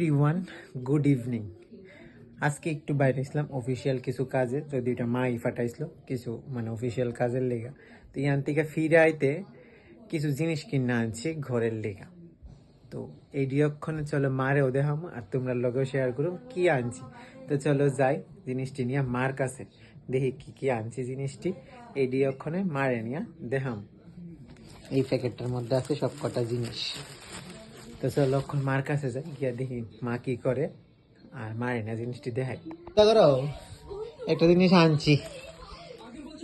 Everyone, good evening. আজকে একটু বাইরে ছিলাম অফিসিয়াল কিছু কাজে, যদি এটা মাই ফাটাইছিল কিছু মানে অফিসিয়াল কাজের লেগা। তো ইয়ান থেকে ফিরে আইতে কিছু জিনিস কিনে আনছি ঘরের লেগা। তো এই ডিঅক্ষণে চলো মারেও দেখাম আর তোমরা লগেও শেয়ার করো কি আনছি। তো চলো যাই জিনিসটি নিয়ে মার কাছে, দেখি কি কি আনছি জিনিসটি। এই ডিঅক্ষণে মারে নিয়ে দেখাম। এই প্যাকেটটার মধ্যে আছে সব কটা জিনিস। তো চলো এখন মার কাছে যাই, গিয়া দেখি মা কি করে আর মারে না জিনিসটি দেখাই। করো একটা জিনিস আনছি,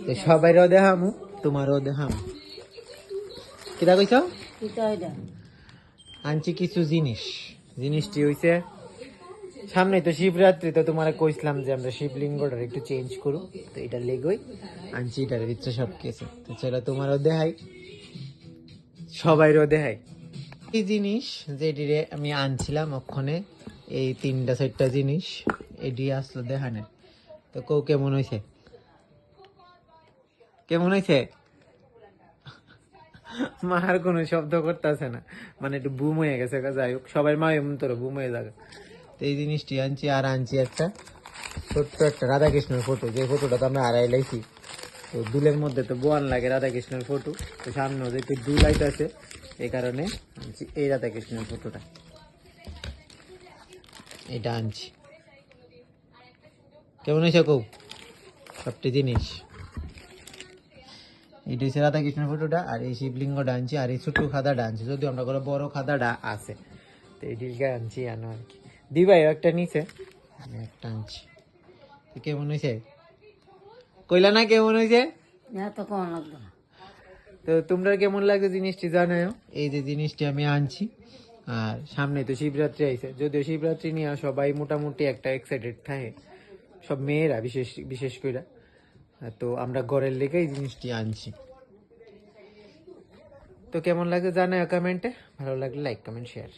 তো সবাইরও দেখামু তোমারও দেখামু। কিটা কইছ? আনছি কিছু জিনিস। জিনিসটি হইছে সামনে তো শিবরাত্রি, তো তোমার কইছিলাম যে আমরা শিবলিঙ্গটার একটু চেঞ্জ করু, তো এটা লেগই আনছি, এটার ভিতরে সব কিছু। তো চলো তোমারও দেখাই সবাইরও দেখাই। এই জিনিস যেটিরে আমি আনছিলাম ওখানে, এই 3-4টা জিনিস এটি আসলো দেখানে। তো কৌ কেমন হয়েছে? কেমন হয়েছে? মার কোনো শব্দ করতেছে না, মানে একটু বুম হয়ে গেছে। যাই হোক, সবাই মা এমন তোর বুম হয়ে যাবে। তো এই জিনিসটি আনছি, আর আনছি একটা ছোট্ট একটা রাধাকৃষ্ণের ফটো, যে ফটোটা তো আমরা হারাই লাইছি। তো দুলের মধ্যে তো বোয়ান লাগে রাধাকৃষ্ণের ফটো, তো সামনেও যে একটু দুল আইতেছে, এই কারণে আনছি এই রাধাকৃষ্ণের ফটোটা। এটা আনছি। কেমন হয়েছে কৌ সবটি জিনিস? এটা হচ্ছে রাধাকৃষ্ণের ফটোটা, আর এই শিবলিঙ্গটা আনছি, আর এই ছোট্ট খাদাটা আনছি, যদিও আমরা করে বড় খাদাটা আছে। তো এটিকে আনছি আনো আর কি। দিবাই একটা নিচে, আমি একটা আনছি। তো কেমন হয়েছে কইলা না? কেমন হয়েছে? তো তোমরা কেমন লাগে জিনিসটি জানাও। এই যে জিনিসটি আমি আনছি, আর সামনে তো শিবরাত্রি আইছে, যদিও শিবরাত্রি নিয়ে সবাই মোটামুটি একটা এক্সাইটেড থাকে, সব মেয়েরা বিশেষ বিশেষ করে। তো আমরা ঘরের লেগে এই জিনিসটি আনছি। তো কেমন লাগে জানাও কমেন্টে, ভালো লাগলে লাইক কমেন্ট শেয়ার।